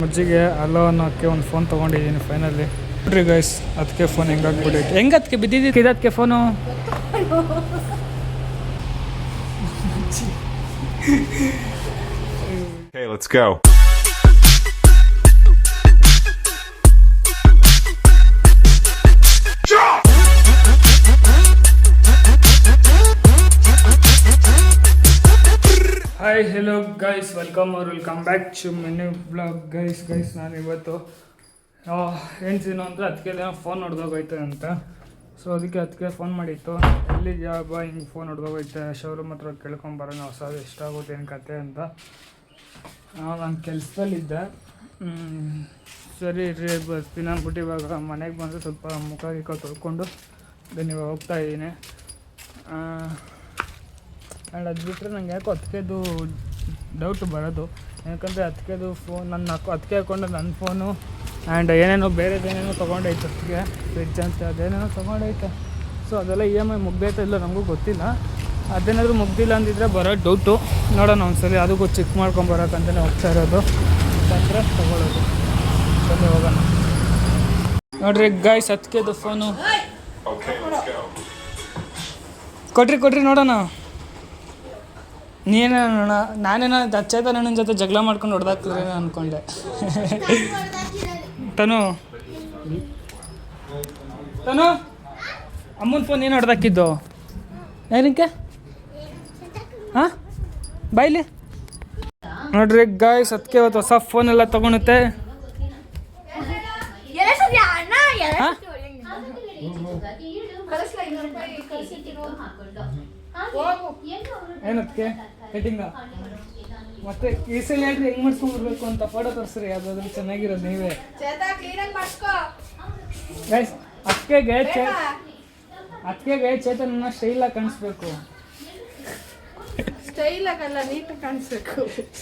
ಅಜ್ಜಿಗೆ ಅಲೋ ಅನ್ನೋಕ್ಕೆ ಒಂದು ಫೋನ್ ತೊಗೊಂಡಿದ್ದೀನಿ ಫೈನಲಿ. ನೋಡ್ರಿ ಗೈಸ್, ಅದಕ್ಕೆ ಫೋನ್ ಹೆಂಗಾಗ್ಬಿಟ್ಟೈತೆ. ಹೆಂಗೆ ಅದಕ್ಕೆ ಬಿದ್ದಿದ್ದು ಇದಕ್ಕೆ phone? Okay, let's go. Hi hello guys, welcome back to menu blog. Guys ನಾನು ಇವತ್ತು ಏನು ಅಂದರೆ ಅದಕ್ಕೆ ಫೋನ್ ಹೊಡೆದೋಗೈತೆ ಅಂತ. ಸೊ ಅದಕ್ಕೆ ಫೋನ್ ಮಾಡಿತ್ತು, ಎಲ್ಲಿದ್ಯಾ ಬಾ, ಹಿಂಗೆ ಫೋನ್ ಹೊಡೆದೋಗೈತೆ, ಶೋರೂಮ್ ಹತ್ರ ಕೇಳ್ಕೊಂಬರೋಣ ಹೊಸದು ಎಷ್ಟಾಗುತ್ತೆ ಏನು ಕತೆ ಅಂತ. ನಾನು ಕೆಲಸದಲ್ಲಿದ್ದೆ. ಸರಿ ರೀ ಬರ್ತೀನಿ ಅಂದ್ಬಿಟ್ಟು ಇವಾಗ ಮನೆಗೆ ಬಂದರೆ ಸ್ವಲ್ಪ ಮುಖ ತೊಳ್ಕೊಂಡು ದೆನ್ ಇವಾಗ ಹೋಗ್ತಾಯಿದ್ದೀನಿ. ಆ್ಯಂಡ್ ಅದು ಬಿಟ್ಟರೆ ನಂಗೆ ಯಾಕೋ ಅದಕ್ಕೆದು ಡೌಟ್ ಬರೋದು, ಯಾಕಂದರೆ ಅದಕ್ಕೆದು ಫೋನ್ ನನ್ನ ಅದಕ್ಕೆ ಹಾಕ್ಕೊಂಡು ನನ್ನ ಫೋನು ಆ್ಯಂಡ್ ಏನೇನೋ ಬೇರೆದೇನೇನೋ ತೊಗೊಂಡೈತೆ, ಅದಕ್ಕೆ ಫ್ರಿಡ್ಜ್ ಅಂತ ಅದೇನೇನೋ ತೊಗೊಂಡೈತೆ. ಸೊ ಅದೆಲ್ಲ EMI ಮುಗ್ದೈತೆ ಇಲ್ಲ ನಮಗೂ ಗೊತ್ತಿಲ್ಲ. ಅದೇನಾದರೂ ಮುಗ್ದಿಲ್ಲ ಅಂದಿದ್ರೆ ಬರೋ ಡೌಟು. ನೋಡೋಣ ಒಂದ್ಸಲಿ ಅದಕ್ಕೂ ಚೆಕ್ ಮಾಡ್ಕೊಂಬರೋಕ್ಕಂತಲೇ ಹೋಗ್ತಾ ಇರೋದು. ಬಂದರೆ ತೊಗೊಳ್ಳೋದು. ಬನ್ನಿ ಹೋಗೋಣ. ನೋಡ್ರಿ ಗೈಸ್, ಅದಕ್ಕೆದು ಫೋನು ಕೊಡ್ರಿ ನೋಡೋಣ. ನೀನೇನೋಣ, ನಾನೇನೋ ಚೇತನಣ್ಣನ ಜೊತೆ ಜಗಳ ಮಾಡ್ಕೊಂಡು ಹೊಡೆದಾಕ್ತಿದ್ರೆ ಅಂದ್ಕೊಂಡೆ. ತನು ಅಮ್ಮನ ಫೋನ್ ಏನು ಹೊಡೆದಾಕಿದ್ದು? ಏನಕ್ಕೆ? ಹಾಂ ಬಾಯ್ಲಿ. ನೋಡ್ರಿ ಗಾಯ್ಸ್, ಅದಕ್ಕೆ ಇವತ್ತು ಹೊಸ ಫೋನೆಲ್ಲ ತೊಗೊಳುತ್ತೆ. ಏನಕ್ಕೆ ಕಟಿಂಗ ಮತ್ತೆ ಈ ಸಲ ಹೇಳ್ರಿ ಹೆಂಗ್ ಮಾಡಿಸ್ಕೊಂಡ್ಬಿಡ್ಬೇಕು ಅಂತ. ಫೋಟೋ ತೋರಿಸ್ರಿ ಯಾವುದಾದ್ರೂ ಚೆನ್ನಾಗಿರೋದು ನೀವೇ. ಗೈಸ್, ಅಕ್ಕೆಗೆ ಚೇತನ ಸ್ಟೈಲಾಗಿ ಕಾಣಿಸ್ಬೇಕು.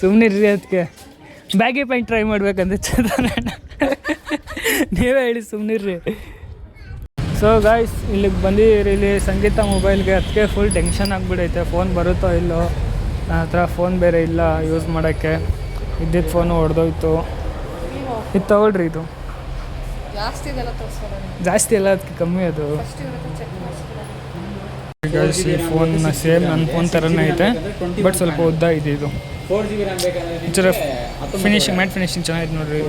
ಸುಮ್ಮನಿರ್ರಿ, ಅದಕ್ಕೆ ಬ್ಯಾಗಿ ಪ್ಯಾಂಟ್ ಟ್ರೈ ಮಾಡ್ಬೇಕಂದ್ರೆ ಚೇತನ ನೀವೇ ಹೇಳಿ, ಸುಮ್ಮನಿರ್ರಿ. ಸೊ ಗಾಯ್ಸ್, ಇಲ್ಲಿಗೆ ಬಂದಿದ್ದೀರಿ, ಇಲ್ಲಿ ಸಂಗೀತ ಮೊಬೈಲ್ಗೆ. ಅದಕ್ಕೆ ಫುಲ್ ಟೆನ್ಷನ್ ಆಗಿಬಿಡೈತೆ, ಫೋನ್ ಬರುತ್ತೋ ಇಲ್ಲೋ. ನನ್ನ ಹತ್ರ ಫೋನ್ ಬೇರೆ ಇಲ್ಲ ಯೂಸ್ ಮಾಡೋಕ್ಕೆ. ಇದ್ದಿದ್ದು ಫೋನು ಹೊಡೆದೋಯ್ತು. ಇದು ತೊಗೊಳ್ರಿ, ಇದು ಜಾಸ್ತಿ ಅಲ್ಲ, ಅದಕ್ಕೆ ಕಮ್ಮಿ ಅದು. ಗೈಸ್, ಈ ಫೋನ್ ಸೇಮ್ ನನ್ನ ಫೋನ್ ಥರನೇ ಐತೆ, ಬಟ್ ಸ್ವಲ್ಪ ಉದ್ದ ಇದೆ. ಇದು 4GB RAM ಬೇಕಂದ್ರೆ ಫಿನಿಶಿಂಗ್ ಮ್ಯಾಟ್ ಫಿನಿಶಿಂಗ್ ಚೆನ್ನಾಗಿದೆ ನೋಡ್ರಿ.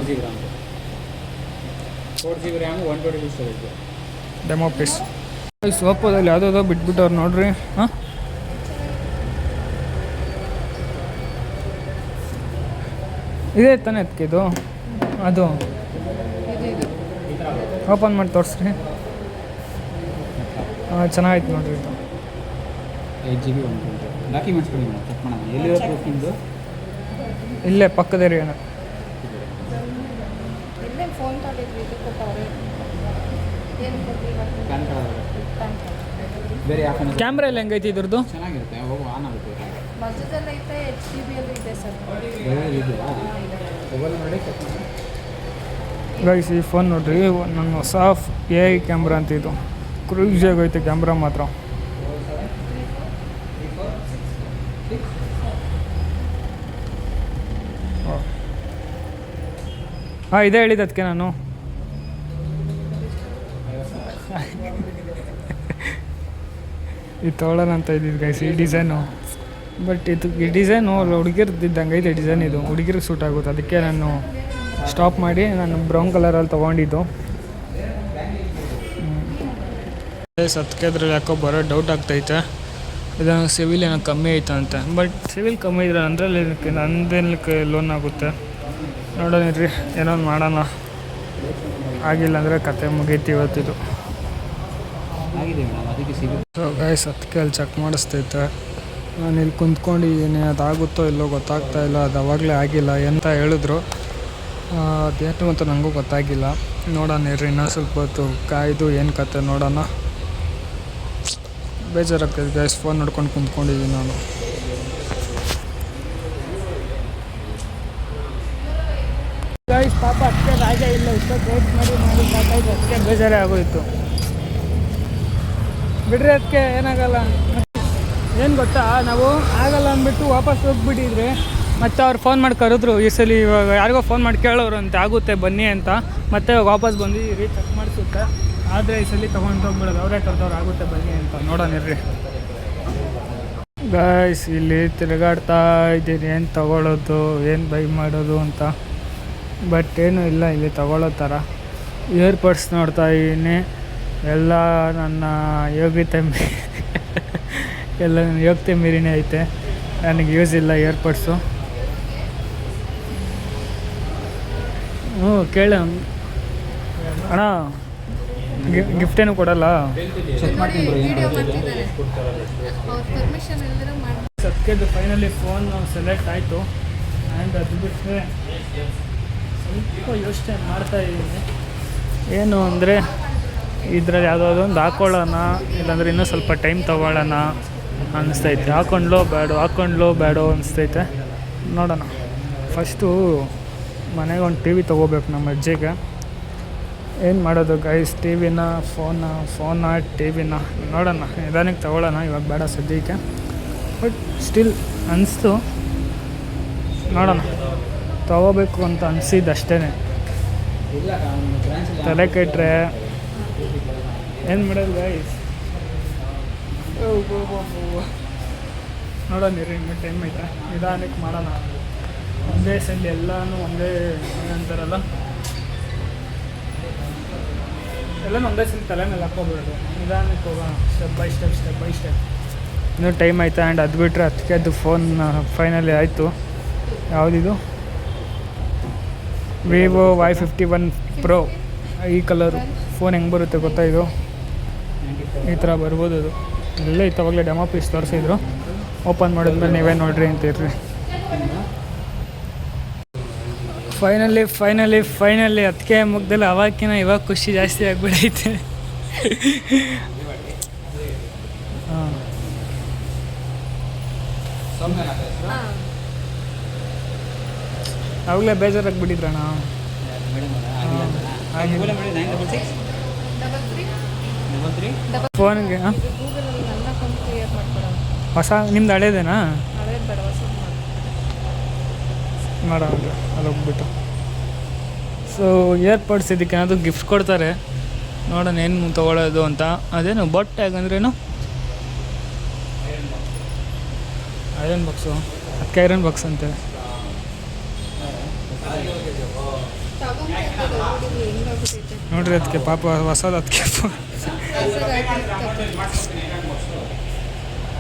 4GB RAM 120 storage demo piece. ಸೋಪೋದಲ್ಲಿ ಯಾವುದೋ ಬಿಟ್ಬಿಟ್ಟವ್ರು ನೋಡ್ರಿ. ಹಾಂ, ಇದೇ ತಾನೇ ಅದಕ್ಕೆ ಇದು. ಅದು ಓಪನ್ ಮಾಡಿ ತೋರಿಸ್ರಿ. ಚೆನ್ನಾಗಿತ್ತು ನೋಡ್ರಿ ಇದು. 8GB 120 ಡಾಕ್ಯುಮೆಂಟ್ಸ್ ಕೊಡಿ ಮೇಡಮ್, ಚೆಕ್ ಮಾಡೋಣ. ಎಲ್ಲಿರೋ ಪ್ರೂಫ್ ನಿಮ್ಮದು? ಇಲ್ಲೇ ಪಕ್ಕದ ಏರಿಯಾನ. ಬೇರೆ ಯಾವ ಫೋನ್? ಕ್ಯಾಮ್ರಾ ಎಲ್ಲ ಹೆಂಗೈತಿ ಇದ್ರದ್ದು? ಚೆನ್ನಾಗಿರುತ್ತೆ, ಹೋಗು ಆನ್ ಆಗುತ್ತೆ. ಗೈಸ್, ಈ ಫೋನ್ ನೋಡ್ರಿ, ನನ್ನ ಹೊಸ AI ಕ್ಯಾಮ್ರಾ ಅಂತ. ಇದು ಕ್ರೂಸಿಯಾಗಿ ಐತೆ ಕ್ಯಾಮ್ರಾ ಮಾತ್ರ. ಹಾಂ, ಇದೇ ಹೇಳಿದ್ದು ಅದಕ್ಕೆ ನಾನು. ಇದು ತೊಗೊಳ್ಳೋಣ ಅಂತ ಇದ್ದಿದ್ದು ಗೈಸ್, ಈ ಡಿಸೈನು. ಬಟ್ ಈ ಡಿಸೈನು ಹುಡುಗಿರ್ದಿದ್ದಂಗೆ ಐತೆ ಡಿಸೈನ್. ಇದು ಹುಡುಗಿರಿಗೆ ಸೂಟ್ ಆಗುತ್ತೆ, ಅದಕ್ಕೆ ನಾನು ಸ್ಟಾಪ್ ಮಾಡಿ ನಾನು ಬ್ರೌನ್ ಕಲರಲ್ಲಿ ತೊಗೊಂಡಿದ್ದು. ಅದಕ್ಕೆ ಅದ್ರಲ್ಲಿ ಯಾಕೋ ಬರೋ ಡೌಟ್ ಆಗ್ತೈತೆ. ಇದನ್ನು ಸಿವಿಲ್ ಏನೋ ಕಮ್ಮಿ ಐತಂತೆ. ಬಟ್ ಸಿವಿಲ್ ಕಮ್ಮಿ ಇದ್ರೆ ಅದರಲ್ಲಿ ನಂದೇನಕ್ಕೆ ಲೋನ್ ಆಗುತ್ತೆ. ನೋಡೋಣ ರೀ, ಏನೋ ಮಾಡೋಣ. ಆಗಿಲ್ಲ ಅಂದರೆ ಕತೆ ಮುಗೀತಿ ಇವತ್ತಿದು. ಸೊ ಗೈಸ್, ಅದಕ್ಕೆ ಅಲ್ಲಿ ಚೆಕ್ ಮಾಡಿಸ್ತೈತೆ. ನಾನು ಇಲ್ಲಿ ಕುಂತ್ಕೊಂಡಿದ್ದೀನಿ, ಅದಾಗುತ್ತೋ ಇಲ್ಲೋ ಗೊತ್ತಾಗ್ತಾ ಇಲ್ಲ. ಅದು ಅವಾಗಲೇ ಆಗಿಲ್ಲ ಎಂತ ಹೇಳಿದ್ರು. ಅದೇನು ಅಂತ ನನಗೂ ಗೊತ್ತಾಗಿಲ್ಲ. ನೋಡೋಣ ಇರ್ರಿ, ಇನ್ನೂ ಸ್ವಲ್ಪ ಹೊತ್ತು ಕಾಯ್ದು ಏನು ಕತೆ ನೋಡೋಣ. ಬೇಜಾರಾಗ್ತದೆ ಗೈಸ್, ಫೋನ್ ನೋಡ್ಕೊಂಡು ಕುಂತ್ಕೊಂಡಿದ್ದೀನಿ ನಾನು. ಗೈಸ್, ಪಾಪ ಅದಕ್ಕೆ ರಾಜ ಇಲ್ಲ, ಇಷ್ಟೊತ್ತು ವೇಟ್ ಮಾಡಿ ಸಾಕಾಯ್ತು. ಅದಕ್ಕೆ ಬೇಜಾರೇ ಆಗೋಯಿತು. ಬಿಡ್ರಿ, ಅದಕ್ಕೆ ಏನಾಗಲ್ಲ. ಏನು ಗೊತ್ತಾ, ನಾವು ಆಗಲ್ಲ ಅಂದ್ಬಿಟ್ಟು ವಾಪಸ್ ಹೋಗ್ಬಿಟ್ಟಿದ್ರೆ ಮತ್ತು ಅವ್ರು ಫೋನ್ ಮಾಡಿ ಕರೆದ್ರು ಈ ಸಲ ಇವಾಗ ಯಾರಿಗೋ ಫೋನ್ ಮಾಡಿ ಕೇಳೋರು ಅಂತ ಆಗುತ್ತೆ ಬನ್ನಿ ಅಂತ ಮತ್ತೆ ವಾಪಸ್ ಬಂದು ಚೆಕ್ ಮಾಡಿಸುತ್ತೆ ಆದರೆ ಈ ಸಲ ತೊಗೊಂಡು ಹೋಗ್ಬಿಡೋದು ಅವರೇ ಕರೆದವ್ರು ಆಗುತ್ತೆ ಬನ್ನಿ ಅಂತ ನೋಡೋಣ ಇರ್ರಿ ಗಾಯ್ಸ್ ಇಲ್ಲಿ ತಿರುಗಾಡ್ತಾ ಇದ್ದೀನಿ ಏನು ತೊಗೊಳೋದು ಏನು ಬೈ ಮಾಡೋದು ಅಂತ ಬಟ್ ಏನೂ ಇಲ್ಲ ಇಲ್ಲಿ ತೊಗೊಳ್ಳೋ ಥರ ಇಯರ್ಬಡ್ಸ್ ನೋಡ್ತಾ ಇದ್ದೀನಿ ಎಲ್ಲ ನನ್ನ ಯೋಗ್ಯತೆ ಎಲ್ಲ ನನ್ನ ಯೋಗ್ಯತೆ ಮೀರಿನೇ ಐತೆ ನನಗೆ ಯೂಸ್ ಇಲ್ಲ ಇಯರ್ಬಡ್ಸು ಹ್ಞೂ ಕೇಳ ಅಣ್ಣ ಗಿಫ್ಟ್ ಏನು ಕೊಡಲ್ಲ ಚೆಕ್ ಮಾಡ್ತೀನಿ ಬ್ರೋ ಏನು ಸತ್ಯದ ಫೈನಲಿ ಫೋನ್ ಸೆಲೆಕ್ಟ್ ಆಯಿತು ಆ್ಯಂಡ್ ಅದು ಬಿಟ್ಟರೆ ಸ್ವಲ್ಪ ಯೋಚನೆ ಮಾಡ್ತಾ ಇದ್ದೀನಿ ಏನು ಅಂದರೆ ಇದ್ರಲ್ಲಿ ಯಾವುದಾದ್ರು ಒಂದು ಹಾಕ್ಕೊಳ್ಳೋಣ ಇಲ್ಲಾಂದರೆ ಇನ್ನೂ ಸ್ವಲ್ಪ ಟೈಮ್ ತೊಗೊಳ್ಳೋಣ ಅನ್ನಿಸ್ತೈತೆ ಹಾಕ್ಕೊಂಡ್ಲೋ ಬೇಡೋ ಅನಿಸ್ತೈತೆ ನೋಡೋಣ ಫಸ್ಟು ಮನೆಗೆ ಒಂದು ಟಿ ವಿ ತೊಗೋಬೇಕು ನಮ್ಮ ಅಜ್ಜಿಗೆ ಏನು ಮಾಡೋದು ಗೈಸ್ ಟಿ ವಿನ ಫೋನ ಟಿ ವಿನ ನೋಡೋಣ ನಿಧಾನಕ್ಕೆ ತೊಗೊಳ್ಳೋಣ ಇವಾಗ ಬೇಡ ಸದ್ಯಕ್ಕೆ ಬಟ್ ಸ್ಟಿಲ್ ಅನಿಸ್ತು ನೋಡೋಣ ತೊಗೋಬೇಕು ಅಂತ ಅನಿಸಿದ್ದು ಅಷ್ಟೇ ತಲೆ ಕೆಟ್ಟರೆ ಏನು ಮಾಡೋದು ಗೈಸ್ ನೋಡೋಣ ಇರಿ ಇನ್ನೂ ಟೈಮ್ ಐತೆ ನಿಧಾನಕ್ಕೆ ಮಾಡೋಣ ಒಂದೇ ಸಲ ಎಲ್ಲನೂ ಒಂದೇ ಅಂತಾರಲ್ಲ ಎಲ್ಲನೂ ಒಂದೇ ಸಲ ತಲೆ ಮೇಲೆ ಹಾಕ್ಕೊಬಿಡೋದು ನಿಧಾನಕ್ಕೆ ಹೋಗೋಣ ಸ್ಟೆಪ್ ಬೈ ಸ್ಟೆಪ್ ಇನ್ನೂ ಟೈಮ್ ಆಯಿತಾ ಆ್ಯಂಡ್ ಅದು ಬಿಟ್ಟರೆ ಅದಕ್ಕೆ ಅದು ಫೋನ್ ಫೈನಲಿ ಆಯಿತು ಯಾವುದಿದು ವಿವೋ Y51 Pro ಈ ಕಲರು ಫೋನ್ ಹೆಂಗೆ ಬರುತ್ತೆ ಗೊತ್ತಾ ಇದು ಈ ಥರ ಬರ್ಬೋದು ಅದು ಇಲ್ಲೇ ಇತ್ತವಾಗಲೇ ಡೆಮೋ ಪೀಸ್ ತೋರಿಸಿದ್ರು ಓಪನ್ ಮಾಡಿದ್ಮೇಲೆ ನೀವೇ ನೋಡ್ರಿ ಅಂತಿರ್ರಿ ಫೈನಲಿ ಅದಕ್ಕೆ ಮುಗ್ದಲ್ಲಿ ಅವಾಕಿನ ಇವಾಗ ಖುಷಿ ಜಾಸ್ತಿ ಆಗಿಬಿಡೈತೆ ಹಾಂ ಅವಾಗಲೇ ಬೇಜಾರಾಗಿಬಿಟ್ಟಿದ್ರಣ್ಣ ಫೋನ್ಗೆ ಹೊಸ ನಿಮ್ದು ಹಳೇದೇನಾ ಮಾಡೋಣ ಅಲ್ಲಿ ಹೋಗ್ಬಿಟ್ಟು ಸೊ ಇಯರ್ಬಡ್ಸ್ ಇದಕ್ಕೆ ಏನಾದರೂ ಗಿಫ್ಟ್ ಕೊಡ್ತಾರೆ ನೋಡೋಣ ಏನು ತೊಗೊಳ್ಳೋದು ಅಂತ ಅದೇನು ಬಟ್ ಹೇಗಂದ್ರೇನು ಐರನ್ ಬಾಕ್ಸು ಅದಕ್ಕೆ ಐರನ್ ಬಾಕ್ಸ್ ಅಂತೆ ನೋಡ್ರಿ ಅದಕ್ಕೆ ಪಾಪ ಹೊಸದು ಅದಕ್ಕೆ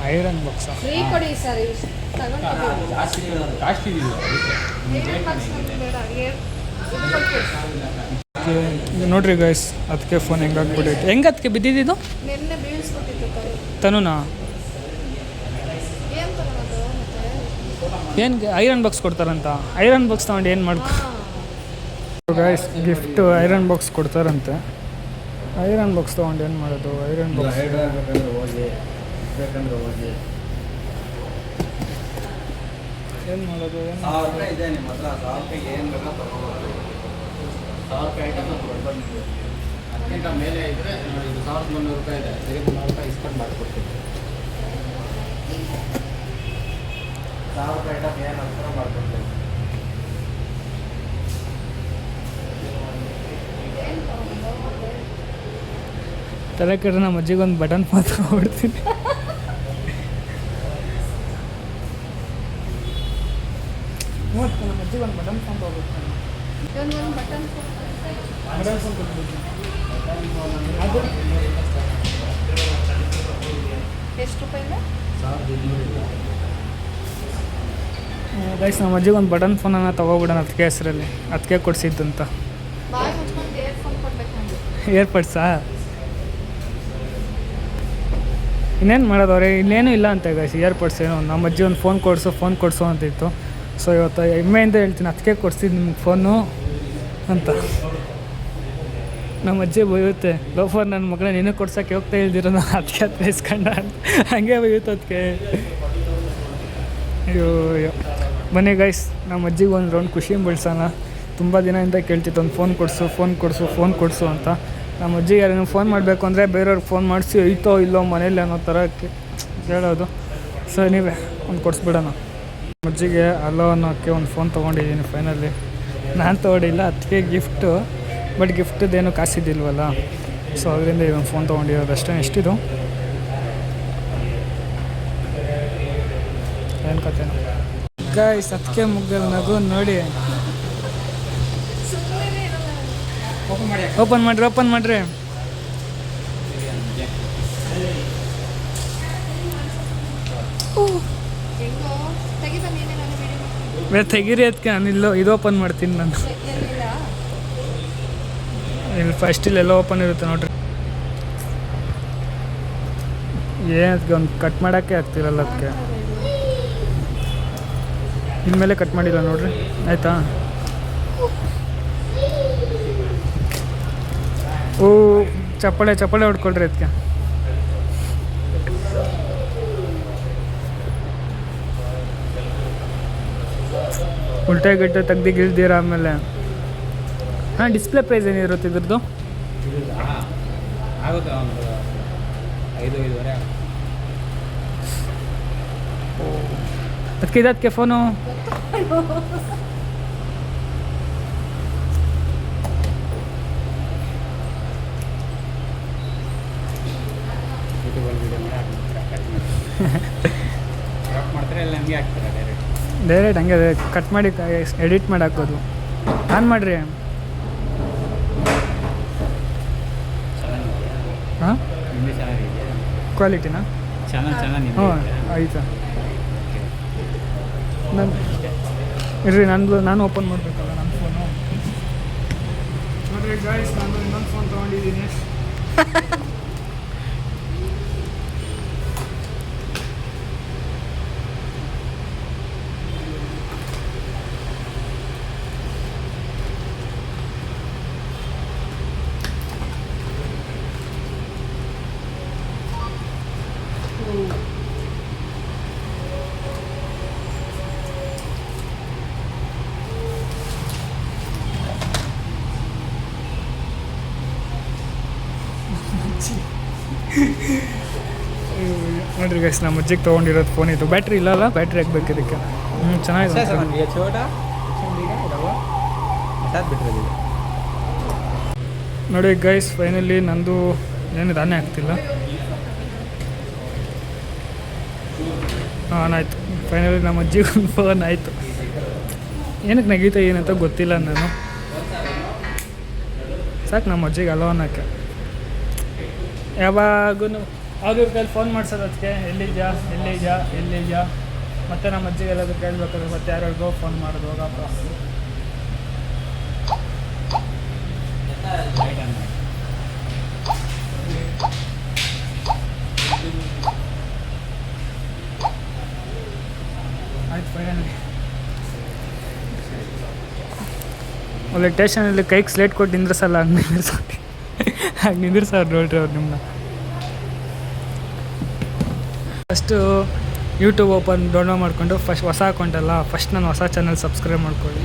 ಐರನ್ ಬಾಕ್ಸ್ ನೋಡ್ರಿ ಗೈಸ್ ಅದಕ್ಕೆ ಫೋನ್ ಹೆಂಗಾಗ್ಬಿಟ್ಟೈತೆ ಹೆಂಗೆ ಅದಕ್ಕೆ ಬಿದ್ದಿದ್ದು ತನುನಾ ಏನು ಐರನ್ ಬಾಕ್ಸ್ ಕೊಡ್ತಾರಂತ ಐರನ್ ಬಾಕ್ಸ್ ತೊಗೊಂಡು ಏನು ಮಾಡ್ಕೊ ಗೈಸ್ ಗಿಫ್ಟು ಐರನ್ ಬಾಕ್ಸ್ ಕೊಡ್ತಾರಂತೆ ಐರನ್ ಬಾಕ್ಸ್ ತೊಗೊಂಡು ಏನು ಮಾಡೋದು ಐರನ್ ಬಾಕ್ಸ್ ಏನು ಮಾಡೋದು ಅದಕ್ಕಿಂತ ಮೇಲೆ ಇದ್ದರೆ ಇದು ₹1,300 ಇದೆ ₹300 ಇಸ್ಕೊಂಡು ಮಾಡಿಕೊಡ್ತೀನಿ ₹1,000 ಐಟಮ್ ಏನು ಅಂತರ ಮಾಡ್ಕೊಡ್ತೀನಿ ತಲೆ ಕೆಟ್ಟರೆ ನಮ್ಮ ಅಜ್ಜಿಗೆ ಒಂದು ಬಟನ್ ಫೋನ್ ತೊಗೊಬಿಡ್ತೀನಿ ನಮ್ಮ ಅಜ್ಜಿಗೆ ಒಂದು ಬಟನ್ ಫೋನ್ ತೊಗೊಬಿಡ್ತೀನಿ ಬಟನ್ ಫೋನ್ ಕೊಟ್ಬಿಡ್ತೀನಿ ಅದು ಎಷ್ಟು ರೂಪಾಯಿನ ಗೈಸ್ ನಮ್ಮ ಅಜ್ಜಿಗೆ ಒಂದು ಬಟನ್ ಫೋನನ್ನು ತೊಗೊಬಿಡೋಣ ಅದಕ್ಕೆ ಹೆಸರಲ್ಲಿ ಅದಕ್ಕೆ ಕೊಡಿಸಿದ್ದಂತ ಬಾಯ್ ಮುಚ್ಕೊಂಡು ಇಯರ್ಫೋನ್ ಕೊಡ್ಬೇಕು ನನಗೆ ಏರ್ಪಡ್ಸಾ ಇನ್ನೇನು ಮಾಡೋದವ್ರೆ ಇನ್ನೇನು ಇಲ್ಲ ಅಂತ ಗೈಸ್ ಇಯರ್ಪಡ್ಸ್ ಏನೋ ನಮ್ಮ ಅಜ್ಜಿ ಒಂದು ಫೋನ್ ಕೊಡಿಸು ಅಂತಿತ್ತು ಸೊ ಇವತ್ತು ಹೆಮ್ಮೆಯಿಂದ ಹೇಳ್ತೀನಿ ಅದಕ್ಕೆ ಕೊಡಿಸಿದ್ದು ನಿಮ್ಗೆ ಫೋನು ಅಂತ ನಮ್ಮ ಅಜ್ಜಿ ಬೈಯುತ್ತೆ ಲೋಫರ್ ನನ್ನ ಮಗಳ ನೀನು ಕೊಡ್ಸೋಕ್ಕೆ ಹೋಗ್ತಾ ಇಲ್ದಿರೋ ನಾನು ಅದಕ್ಕೆ ಹತ್ರ ಇಸ್ಕೊಂಡ ಅಂತ ಹಂಗೆ ಬೈಯುತ್ತೆ ಅದಕ್ಕೆ ಅಯ್ಯೋ ಬನ್ನಿ ಗೈಸ್ ನಮ್ಮ ಅಜ್ಜಿಗೆ ಒಂದು ರೌಂಡ್ ಖುಷಿ ಬೆಳೆಸೋಣ ತುಂಬ ದಿನದಿಂದ ಕೇಳ್ತಿತ್ತು ಒಂದು ಫೋನ್ ಕೊಡಿಸು ಅಂತ ನಮ್ಮ ಅಜ್ಜಿಗೆ ಯಾರು ಫೋನ್ ಮಾಡಬೇಕು ಅಂದರೆ ಬೇರೆಯವ್ರಿಗೆ ಫೋನ್ ಮಾಡಿಸಿ ಐತೋ ಇಲ್ಲೋ ಮನೇಲಿ ಅನ್ನೋ ಥರ ಕೇಳೋದು ಸೊ ನೀವೇ ಒಂದು ಕೊಡಿಸ್ಬಿಡೋಣ ಅಜ್ಜಿಗೆ ಅಲ್ಲೋ ಅನ್ನೋಕ್ಕೆ ಒಂದು ಫೋನ್ ತೊಗೊಂಡಿದ್ದೀನಿ ಫೈನಲಿ. ನಾನು ತೊಗೊಂಡಿಲ್ಲ, ಅದಕ್ಕೆ ಗಿಫ್ಟು. ಬಟ್ ಗಿಫ್ಟದ್ದೇನು ಕಾಸಿದ್ದಿಲ್ವಲ್ಲ, ಸೊ ಅದರಿಂದ ಇದೊಂದು ಫೋನ್ ತೊಗೊಂಡಿರೋದು ಅಷ್ಟೇ. ಎಷ್ಟಿದು ಏನು ಕಥೆನೋ ಗೈಸ್. ಅದಕ್ಕೆ ಮುಗ್ಗಲ್ ನಗು ನೋಡಿ. ಓಪನ್ ಮಾಡಿರಿ. ಹೆಂಗೋ ತೆಗಿತ ನೀನೇ ನಾನು ವಿಡಿಯೋ ಮಾಡ್ತೀನಿ. ತೆಗೀರಿ ಅದಕ್ಕೆ ನಾನು ಇದು ಓಪನ್ ಮಾಡ್ತೀನಿ ನಾನು. ಎಲ್ಲಿಲ್ಲ ಇಲ್ಲಿ ಫಸ್ಟ್ ಇಲ್ಲೆಲ್ಲ ಓಪನ್ ಇರುತ್ತೆ ನೋಡ್ರಿ. ಏನು ಅದಕ್ಕೆ ಒಂದು ಕಟ್ ಮಾಡೋಕ್ಕೆ ಆಗ್ತಿರಲ್ಲ ಅದಕ್ಕೆ. ಇನ್ಮೇಲೆ ಕಟ್ ಮಾಡಿಲ್ಲ ನೋಡ್ರಿ, ಆಯಿತಾ? ಓ ಚಪ್ಪಳೆ ಹೊಡ್ಕೊಳ್ರಿ ಅದಕ್ಕೆ. ಉಲ್ಟೆ ಗಟ್ಟೆ ತೆಗ್ದಿಗಿಳ್ದಿರ ಆಮೇಲೆ. ಹಾಂ, ಡಿಸ್ಪ್ಲೇ ಪ್ರೈಸ್ ಏನಿರುತ್ತೆ ಇದ್ರದ್ದು? ಆಗುತ್ತೆ ಒಂದು 5-5.5 ಅದಕ್ಕೆ ಫೋನು ಯೂಟ್ಯೂಬಲ್ಲಿ ವೀಡಿಯೋ ಮಾಡ್ತಾರೆ ಎಲ್ಲ ಹಂಗೆ ಹಾಕ್ತಾರೆ ಡೈರೆಕ್ಟ್ ಹಂಗೆ ಕಟ್ ಮಾಡಿ ಎಡಿಟ್ ಮಾಡಿ ಹಾಕೋದು. ಆನ್ ಮಾಡಿರಿ. ಹಾಂ, ನಿಮ್ಮದೇ ಚೆನ್ನಾಗಿದೆಯಾ ಕ್ವಾಲಿಟಿನಾ? ಚಾನಲ್ ಹ್ಞೂ ಆಯಿತಾ. ಇರ್ರಿ, ನಾನು ಓಪನ್ ಮಾಡಬೇಕಲ್ಲ ನನ್ನ ಫೋನು. ನೋಡಿರಿ ಗಾಯ್ಸ್, ನಾನು ಇನ್ನೊಂದು ಫೋನ್ ತೊಗೊಂಡಿದ್ದೀನಿ. ನೋಡಿರಿ ಗೈಸ್, ನಮ್ಮ ಅಜ್ಜಿಗೆ ತೊಗೊಂಡಿರೋದು ಫೋನ್ ಇದು. ಬ್ಯಾಟ್ರಿ ಇಲ್ಲಲ್ಲ, ಬ್ಯಾಟ್ರಿ ಹಾಕ್ಬೇಕು ಇದಕ್ಕೆ. ಚೆನ್ನಾಗಿದೆ. ನೋಡಿ ಗೈಸ್, ಫೈನಲಿ ನಂದು ಏನು ರಾನೇ ಆಗ್ತಿಲ್ಲ. ಹಾಂ, ಆಯಿತು. ಫೈನಲಿ ನಮ್ಮ ಅಜ್ಜಿಗೆ ಒಂದು ಫೋನ್ ಆಯಿತು. ಏನಕ್ಕೆ ನಗೀತಾ ಏನಂತ ಗೊತ್ತಿಲ್ಲ ನಾನು. ಸಾಕು ನಮ್ಮ ಅಜ್ಜಿಗೆ ಅಲೋ ಅನ್ನೋಕ್ಕೆ. ಯಾವಾಗೂ ಅವ್ರ ಕೈಲಿ ಫೋನ್ ಮಾಡ್ಸೋದು ಅದಕ್ಕೆ, ಎಲ್ಲಿದ್ಯಾ ಮತ್ತು ನಮ್ಮ ಅಜ್ಜಿಗೆ ಎಲ್ಲಾದರೂ ಕೇಳಬೇಕಾದ್ರೆ ಮತ್ತೆ ಯಾರಿಗೋ ಫೋನ್ ಮಾಡೋದು, ಹೋಗಪ್ಪ. ಆಯ್ತು, ಫೈನಲಿ ಒಳ್ಳೆ ಟೇಷನಲ್ಲಿ ಕೈಗೆ ಸ್ಲೇಟ್ ಕೊಟ್ಟು ನಿಂದ್ರಿಸಲ್ಲ, ಹಾಗೆ ನಿಂದ್ರಿಸೋರು ನೋಡ್ರಿ ಅವ್ರು ನಿಮ್ಮನ್ನ. ಫಸ್ಟು ಯೂಟ್ಯೂಬ್ ಡೌನ್ಲೋಡ್ ಮಾಡಿಕೊಂಡು ಫಸ್ಟ್ ಹೊಸ ಅಕೌಂಟಲ್ಲ, ಫಸ್ಟ್ ನಾನು ಹೊಸ ಚಾನಲ್ ಸಬ್ಸ್ಕ್ರೈಬ್ ಮಾಡ್ಕೊಳ್ಳಿ.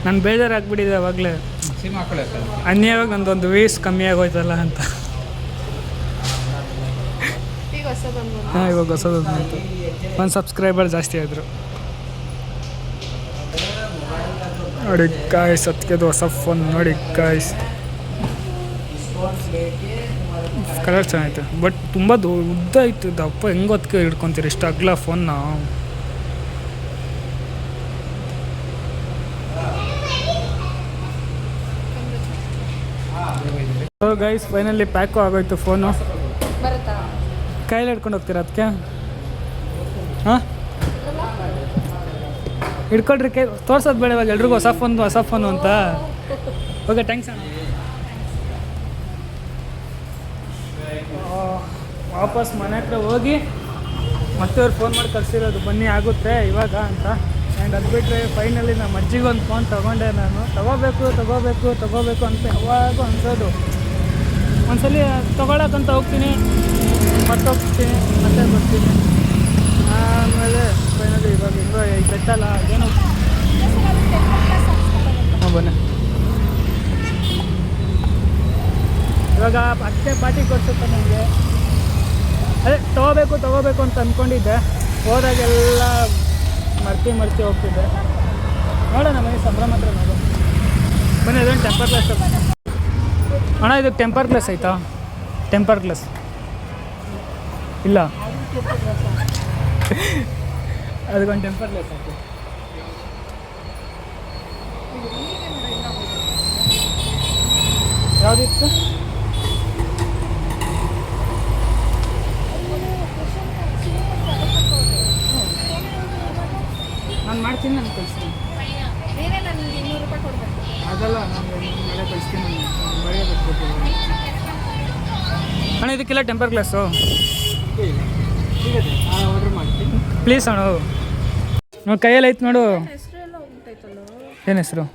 ನಾನು ಬೇಜಾರಾಗ್ಬಿಟ್ಟಿದೆ ಅವಾಗಲೇ, ಅನ್ಯವಾಗ ನಂದೊಂದು ವ್ಯೂಸ್ ಕಮ್ಮಿ ಆಗೋಯ್ತಲ್ಲ ಅಂತ. ಹಾಂ, ಇವಾಗ ಹೊಸದೊಂದು ಆಯಿತು. ಒಂದು ಸಬ್ಸ್ಕ್ರೈಬರ್ ಜಾಸ್ತಿ ಆದರು ನೋಡಿ ಗಾಯ್ಸ್. ಅದಕ್ಕೆ ಹೊಸ ಫೋನ್ ನೋಡಿ ಗಾಯ್ಸ್. ಕಲರ್ ಚೆನ್ನಾಗಿತ್ತು, ಬಟ್ ತುಂಬ ಉದ್ದ ಇತ್ತು. ದಪ್ಪ ಹೆಂಗೆ ಅದಕ್ಕೆ ಹಿಡ್ಕೊತೀರಿ ಇಷ್ಟು ಅಗ್ಲ ಫೋನ್ನ? ಗೈಸ್, ಫೈನಲಿ ಪ್ಯಾಕು ಆಗೋಯ್ತು ಫೋನು. ಕೈಲಿ ಹಿಡ್ಕೊಂಡು ಹೋಗ್ತೀರಾ ಅದಕ್ಕೆ? ಹಾಂ, ಹಿಡ್ಕೊಳ್ರಿ. ಕೈ ತೋರ್ಸೋದು ಬೇಡ ಇವಾಗ ಎಲ್ರಿಗೂ ಹೊಸ ಫೋನು ಅಂತ. ಓಕೆ, ಥ್ಯಾಂಕ್ಸ್ ಅಣ್ಣ. ವಾಪಸ್ ಮನೆ ಹತ್ರ ಹೋಗಿ ಮತ್ತೆ ಅವ್ರು ಫೋನ್ ಮಾಡಿ ಕಳಿಸಿರೋದು, ಬನ್ನಿ ಆಗುತ್ತೆ ಇವಾಗ ಅಂತ. ಆ್ಯಂಡ್ ಅದು ಬಿಟ್ಟರೆ ಫೈನಲಿ ನಮ್ಮ ಅಜ್ಜಿಗೆ ಒಂದು ಫೋನ್ ತೊಗೊಂಡೆ ನಾನು. ತೊಗೋಬೇಕು ಅಂತ ಯಾವಾಗೂ ಅನ್ಸೋದು. ಒಂದ್ಸಲಿ ತೊಗೊಳಕ್ಕಂತ ಹೋಗ್ತೀನಿ, ಮತ್ತೆ ಬರ್ತೀನಿ. ಆಮೇಲೆ ಫೈನಲಿ ಇವಾಗ ಹೆಂಗೋ ಬೆಟ್ಟಲ್ಲ ಏನು. ಹಾಂ, ಬನ್ನಿ. ಇವಾಗ ಅತ್ತೆ ಪಾರ್ಟಿ ಕೊಡ್ಸುತ್ತೆ ನನಗೆ. ಅದೇ ತೊಗೋಬೇಕು ಅಂತ ಅಂದ್ಕೊಂಡಿದ್ದೆ, ಹೋದಾಗೆಲ್ಲ ಮರ್ತಿ ಹೋಗ್ತಿದ್ದೆ. ನೋಡೋಣ ಮನೆ ಸಂಭ್ರಮ ಹತ್ರ ನೋಡು. ಬನ್ನಿ ಅದೊಂದು ಟೆಂಪರ್ ಗ್ಲಾಸ್ ಅಣ್ಣ, ಇದಕ್ಕೆ ಟೆಂಪರ್ ಗ್ಲಾಸ್ ಆಯಿತಾ? ಟೆಂಪರ್ ಗ್ಲಾಸ್ ಇಲ್ಲ, ಅದಕ್ಕೊಂದು ಟೆಂಪರ್ ಗ್ಲಾಸ್ ಆಯಿತು. ಯಾವುದಿತ್ತು? ನಾನು ಮಾಡ್ತೀನಿ, ನಾನು ಕಳಿಸ್ತೀನಿ. ನೀನೇ ನನಗೆ 200 ರೂಪಾಯಿ ಕೊಡ್ಬೇಕು. ಅದಲ್ಲ, ನಾನು ನಾಳೆ ಕಳಿಸ್ತೀನಿ. ಬರೆಯೋದು ಅಣ್ಣ, ಇದಕ್ಕೆಲ್ಲ ಟೆಂಪರ್ ಗ್ಲಾಸು ಆರ್ಡ್ರ್ ಮಾಡ್ತೀನಿ. ಪ್ಲೀಸ್ ಅಣ್ಣ. ನೋಡಿ ಕೈಯಲ್ಲಿ ಐತೆ ನೋಡು. ಹೆಸರು ಎಲ್ಲ ಹೋಗ್ತೈತಲ್ಲ. ಏನು ಹೆಸರು?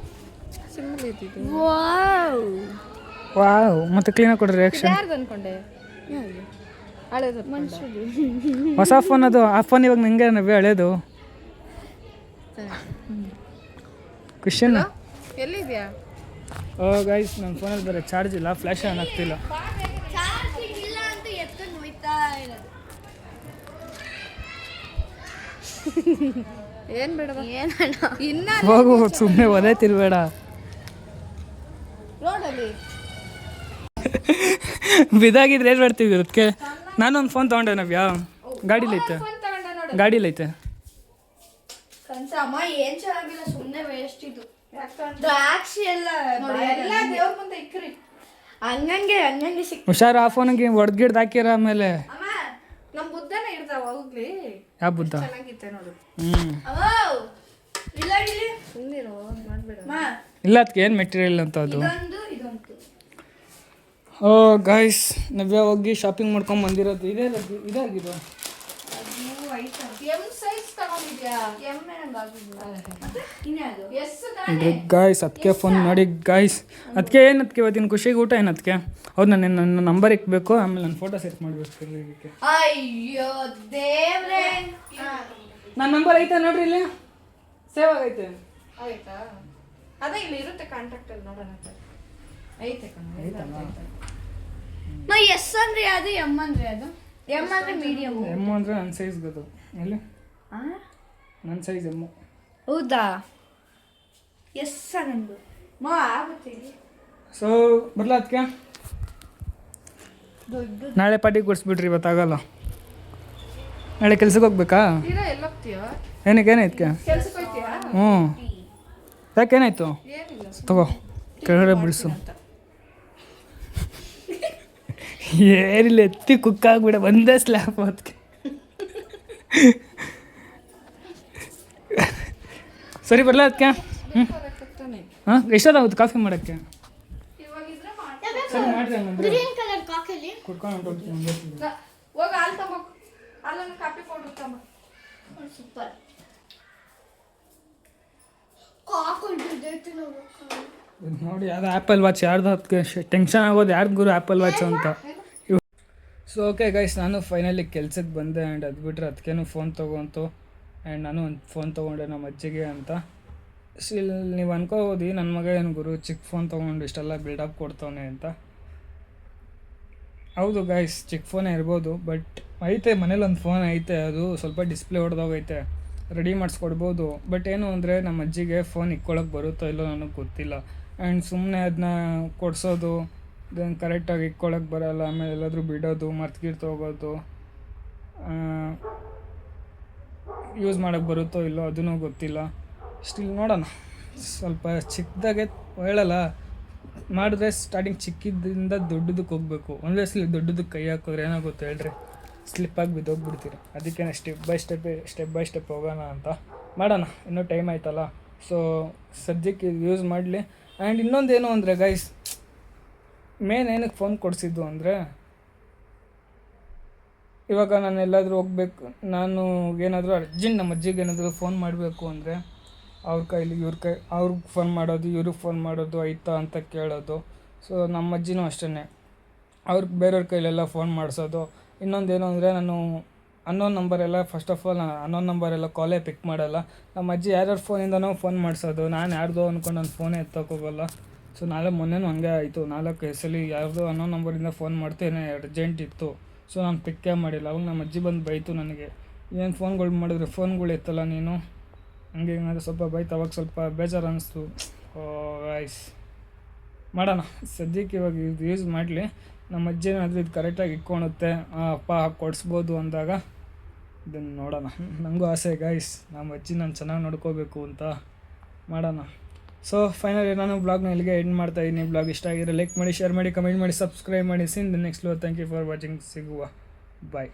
ಸಿಂಬಲ್ ಇದ್ದಿದ್ದು. ವಾವ್, ಮತ್ತೆ ಕ್ಲೀನಾಗಿ ಕೊಡ್ರಿ ರಿಯಾಕ್ಷನ್. ಯಾರ್ದು ಅನ್ಕೊಂಡೆ? ಹಳೇದು ಮನುಷ್ಯದು. ಹೊಸ ಫೋನ್ ಅದು. ಆ ಫೋನ್ ಇವಾಗ ನಂಗೆ ನವ್ಯ ಹಳೇದು. ಕ್ವಶನ್ ಎಲ್ಲಿದ್ಯಾ? ಓ ಗೈಸ್, ನನ್ನ ಫೋನಲ್ಲಿ ಬರೋ ಚಾರ್ಜ್ ಇಲ್ಲ, ಫ್ಲ್ಯಾಶ್ ಆನ್ ಆಗ್ತಿಲ್ಲ. ಏನು ಬೇಡ ಇನ್ನ ಹೋಗು, ಸುಮ್ಮನೆ ಒದೇ ತಿರ್ಬೇಡ. ರೋಡಲ್ಲಿ ಬಿದ್ದಾಗಿದ್ರೆ ಏನು ಮಾಡ್ತೀವಿ ಅದಕ್ಕೆ? ನಾನೊಂದು ಫೋನ್ ತೊಗೊಂಡೆ ನವ್ಯಾ, ಗಾಡೀಲೈತೆ. ಗಾಡೀಲೈತೆ. ಅಮ್ಮ ಏನ್ ಚೆನ್ನಾಗಿಲ್ಲ, ಸುಮ್ಮನೆ ವೇಸ್ಟ್ ಇದು. ದ್ರಾಕ್ಷಿ ಎಲ್ಲ ಎಲ್ಲ ದೇವ್ರ ಮುಂದೆ ಇಕ್ಕ್ರಿ. ಹಂಗಂಗೆ ಸಿಕ್. ಹುಷಾರು, ಆ ಫೋನಿಗೆ ಹೊಡೆದ್ಗಿಡ್ದು ಹಾಕಿರ ಆಮೇಲೆ. ಅಮ್ಮ ನಮ್ಮ ಬುದ್ಧನ ಇಡ್ತಾವ ಹೋಗ್ಲಿ. ಯಾವ ಬುದ್ಧ? ಚೆನ್ನಾಗಿತ್ತೆ ನೋಡು. ಇಲ್ಲ ಸುಮ್ಮನಿರೋ, ಮಾಡ್ಬೇಡ. ಇಲ್ಲ, ಅದಕ್ಕೆ ಏನು ಮೆಟೀರಿಯಲ್ ಅಂತ ಅದು. ಇದೊಂದು ಓ ಗೈಸ್, ನವ್ಯ ಹೋಗಿ ಶಾಪಿಂಗ್ ಮಾಡ್ಕೊಂಡು ಬಂದಿರೋದು ಇದಾಗಿರೋ. ಎಂ ಸೈಜ್ ತಗೊಂಡಿದ್ಯಾ? ಎಮ್ಮೆ ಇನ್ಯಾವುದು ಗಾಯ್ಸ್, ಅದಕ್ಕೆ ಫೋನ್ ಮಾಡಿ ಗಾಯ್ಸ್. ಅದಕ್ಕೆ ಏನದಕ್ಕೆ ಇವತ್ತಿನ ಖುಷಿಗೆ ಊಟ ಏನದಕ್ಕೆ? ಹೌದು, ನನ್ನ ನಂಬರ್ ಇಕ್ಬೇಕು, ಆಮೇಲೆ ನನ್ನ ಫೋಟೋ ಸೆಟ್ ಮಾಡಬೇಕು ಇದಕ್ಕೆ. ಅಯ್ಯೋ ದೇವ್ರೆ, ನನ್ನ ನಂಬರ್ ಐತೆ ನೋಡ್ರಿ, ಇಲ್ಲಿ ಸೇವ್ ಆಗೈತೆ. ಆಯ್ತಾ? ಅದೇ ಇಲ್ಲಿ ಇರುತ್ತೆ ಕಾಂಟ್ಯಾಕ್ಟ್ ಅಲ್ಲಿ, ನೋಡೋಣ. ಐತೆ ನಾ ಎಸ್ ಅಂದ್ರೆ ಅದು, ಎಮ್ ಅಂದ್ರೆ ಅದು. ಎಮ್ ಅಂದ್ರೆ ಮೀಡಿಯಮ್. ಎಮ್ ಅಂದರೆ ನನ್ನ ಸೈಜ್ಗೆ ಅದು. ಎಲ್ಲಿ ನನ್ನ ಸೈಜ್ ಎಮ್ಮು. ಹೌದಾ? ಎಸ್ ನಂದು ಆಗುತ್ತೆ. ಸೊ ಬರಲ್ಲ ಅದಕ್ಕೆ. ನಾಳೆ ಪಾರ್ಟಿ ಕೊಡಿಸ್ಬಿಟ್ರಿ, ಇವತ್ತಾಗಲ್ಲ. ನಾಳೆ ಕೆಲ್ಸಕ್ಕೆ ಹೋಗ್ಬೇಕಾ? ತೀರಾ ಎಲ್ಲೋಗ್ತೀಯಾ? ಏನಕ್ಕೆ ಏನಾಯ್ತು? ಕೆಲ್ಸಕ್ಕೆ ಹೋಗ್ತೀಯಾ? ಹ್ಞೂ, ಯಾಕೇನಾಯ್ತು? ಏನಿಲ್ಲ, ತಗೋ, ಕೆಳಗಡೆ ಬಿಡಿಸು. ಏನಿಲ್ಲ, ಎತ್ತಿ ಕುಕ್ಕಾಗ್ಬಿಡ, ಒಂದೇ ಸ್ಲ್ಯಾಪ್ ಅದಕ್ಕೆ. ಸರಿ ಬರಲ್ಲ ಅದಕ್ಕೆ. ಹಾಂ, ಎಷ್ಟೊತ್ತಾಗುತ್ತೆ ಕಾಫಿ ಮಾಡೋಕ್ಕೆ? ಸರಿ ಮಾಡಿರಿ, ಹಂಗಂದ್ರೆ ಕುಡ್ಕೊಂಡು ಹೊಂಟೋಗ್ತೀನಿ. ಹೋಗ ಹಾಲು ತಗೋ, ಹಾಲನ್ನು ಕಾಫಿ ಪೌಡರ್ ತಗೋ. ಸೂಪರ್. ನೋಡಿ, ಯಾವ್ದು ಆ್ಯಪಲ್ ವಾಚ್ ಯಾರ್ದು, ಅದಕ್ಕೆ ಟೆನ್ಷನ್ ಆಗೋದು ಯಾರ್ದು ಗುರು ಆ್ಯಪಲ್ ವಾಚ್ ಅಂತ. ಸೊ ಓಕೆ ಗೈಸ್, ನಾನು ಫೈನಲಿ ಕೆಲ್ಸಕ್ಕೆ ಬಂದೆ. ಆ್ಯಂಡ್ ಅದು ಬಿಟ್ಟರೆ ಅದಕ್ಕೇನು ಫೋನ್ ತೊಗೊಂತು. ಆ್ಯಂಡ್ ನಾನು ಒಂದು ಫೋನ್ ತೊಗೊಂಡೆ ನಮ್ಮ ಅಜ್ಜಿಗೆ ಅಂತ. ಸ್ಟಿಲ್ ನೀವು ಅನ್ಕೋಬೋದು, ನನ್ನ ಮಗ ಏನು ಗುರು ಚಿಕ್ಕ ಫೋನ್ ತೊಗೊಂಡು ಇಷ್ಟೆಲ್ಲ ಬಿಲ್ಡಪ್ ಕೊಡ್ತವನೆ ಅಂತ. ಹೌದು ಗೈಸ್, ಚಿಕ್ಕ ಫೋನೇ ಇರ್ಬೋದು, ಬಟ್ ಐತೆ ಮನೇಲಿ ಒಂದು ಫೋನ್ ಐತೆ. ಅದು ಸ್ವಲ್ಪ ಡಿಸ್ಪ್ಲೇ ಹೊಡೆದೋಗೈತೆ, ರೆಡಿ ಮಾಡಿಸ್ಕೊಡ್ಬೋದು. ಬಟ್ ಏನು ಅಂದರೆ ನಮ್ಮ ಅಜ್ಜಿಗೆ ಫೋನ್ ಇಕ್ಕೊಳ್ಳೋಕೆ ಬರುತ್ತೋ ಇಲ್ಲೋ ನನಗೆ ಗೊತ್ತಿಲ್ಲ. ಆ್ಯಂಡ್ ಸುಮ್ಮನೆ ಅದನ್ನ ಕೊಡಿಸೋದು, ದೆನ್ ಕರೆಕ್ಟಾಗಿ ಇಕ್ಕೊಳ್ಳೋಕೆ ಬರೋಲ್ಲ, ಆಮೇಲೆ ಎಲ್ಲಾದರೂ ಬಿಡೋದು, ಮರ್ತ್ಗಿರ್ತು ಹೋಗೋದು, ಯೂಸ್ ಮಾಡೋಕ್ಕೆ ಬರುತ್ತೋ ಇಲ್ಲೋ ಅದೂ ಗೊತ್ತಿಲ್ಲ. ಸ್ಟಿಲ್ ನೋಡೋಣ, ಸ್ವಲ್ಪ ಚಿಕ್ಕದಾಗೆ ಹೇಳಲ್ಲ ಮಾಡಿದ್ರೆ ಸ್ಟಾರ್ಟಿಂಗ್ ಚಿಕ್ಕಿದ್ದರಿಂದ ದೊಡ್ಡದಕ್ಕೆ ಹೋಗಬೇಕು. ಒಂದೇ ಸಲ ದೊಡ್ಡದಕ್ಕೆ ಕೈ ಹಾಕಿದ್ರೆ ಏನಾಗುತ್ತೆ ಹೇಳ್ರಿ, ಸ್ಲಿಪ್ಪಾಗಿ ಬಿದ್ದೋಗ್ಬಿಡ್ತೀರಿ. ಅದಕ್ಕೆ ಸ್ಟೆಪ್ ಬೈ ಸ್ಟೆಪ್ ಹೋಗೋಣ ಅಂತ ಮಾಡೋಣ. ಇನ್ನೂ ಟೈಮ್ ಆಯ್ತಲ್ಲ, ಸೊ ಸದ್ಯಕ್ಕೆ ಯೂಸ್ ಮಾಡಲಿ. ಆ್ಯಂಡ್ ಇನ್ನೊಂದೇನು ಅಂದರೆ ಗೈಸ್, ಮೇನ್ ಏನಕ್ಕೆ ಫೋನ್ ಕೊಡಿಸಿದ್ದು ಅಂದರೆ, ಇವಾಗ ನಾನು ಎಲ್ಲಾದರೂ ಹೋಗ್ಬೇಕು, ನಾನು ಏನಾದರೂ ಅರ್ಜೆಂಟ್ ನಮ್ಮ ಅಜ್ಜಿಗೆ ಏನಾದರೂ ಫೋನ್ ಮಾಡಬೇಕು ಅಂದರೆ ಅವ್ರ ಕೈಲಿ ಅವ್ರಿಗೆ ಫೋನ್ ಮಾಡೋದು, ಇವ್ರಿಗೆ ಫೋನ್ ಮಾಡೋದು, ಆಯ್ತಾ ಅಂತ ಕೇಳೋದು. ಸೊ ನಮ್ಮ ಅಜ್ಜಿನೂ ಅಷ್ಟೇ, ಅವ್ರಿಗೆ ಬೇರೆಯವ್ರ ಕೈಲೆಲ್ಲ ಫೋನ್ ಮಾಡಿಸೋದು. ಇನ್ನೊಂದೇನು ಅಂದರೆ, ನಾನು ಅನ್ನೋನ್ ನಂಬರೆಲ್ಲ, ಫಸ್ಟ್ ಆಫ್ ಆಲ್ ನಾನು ಅನ್ನೋನ್ ನಂಬರೆಲ್ಲ ಕಾಲೇ ಪಿಕ್ ಮಾಡಲ್ಲ. ನಮ್ಮ ಅಜ್ಜಿ ಯಾರ್ಯಾರ ಫೋನಿಂದನೋ ಫೋನ್ ಮಾಡಿಸೋದು, ನಾನು ಯಾರ್ದೋ ಅಂದ್ಕೊಂಡು ನನ್ನ ಫೋನೇ ಎತ್ತೋಕ್ಕೋಗಲ್ಲ. ಸೊ ಮೊನ್ನೆನೂ ಹಂಗೆ ಆಯಿತು, 4 ಸಲ ಯಾರ್ದೋ ಅನ್ನೋ ನಂಬರಿಂದ ಫೋನ್ ಮಾಡ್ತೇನೆ, ಅರ್ಜೆಂಟ್ ಇತ್ತು. ಸೊ ನಾನು ಪಿಕ್ಕೇ ಮಾಡಿಲ್ಲ. ಅವಾಗ ನಮ್ಮ ಅಜ್ಜಿ ಬಂದು ಬೈತು ನನಗೆ, ಏನು ಫೋನ್ಗಳು ಮಾಡಿದ್ರೆ ಫೋನ್ಗಳು ಎತ್ತಲ್ಲ ನೀನು, ಹಂಗೆ ಹಿಂಗಂದ್ರೆ ಸ್ವಲ್ಪ ಬೈತು. ಅವಾಗ ಸ್ವಲ್ಪ ಬೇಜಾರು ಅನ್ನಿಸ್ತು. ಗೈಸ್ ಮಾಡೋಣ, ಸದ್ಯಕ್ಕೆ ಇವಾಗ ಇದು ಯೂಸ್ ಮಾಡಲಿ. ನಮ್ಮ ಅಜ್ಜಿನಾದರೂ ಇದು ಕರೆಕ್ಟಾಗಿ ಇಟ್ಕೊಳುತ್ತೆ, ಅಪ್ಪ ಕೊಡಿಸ್ಬೋದು ಅಂದಾಗ ಇದನ್ನು ನೋಡೋಣ. ನನಗೂ ಆಸೆ ಗೈಸ್, ನಮ್ಮ ಅಜ್ಜಿ ನಾನು ಚೆನ್ನಾಗಿ ನೋಡ್ಕೋಬೇಕು ಅಂತ. ಮಾಡೋಣ. ಸೊ ಫೈನಲಿ ನಾನು ಬ್ಲಾಗ್ನ ಇಲ್ಲಿಗೆ ಎಂಡ್ ಮಾಡ್ತಾಯಿದ್ದೀನಿ. ಬ್ಲಾಗ್ ಇಷ್ಟ ಆಗಿರೋ ಲೈಕ್ ಮಾಡಿ, ಶೇರ್ ಮಾಡಿ, ಕಮೆಂಟ್ ಮಾಡಿ, ಸಬ್ಸ್ಕ್ರೈಬ್ ಮಾಡಿ. See in the next. Thank you for watching. ಸಿಗುವ ಬಾಯ್.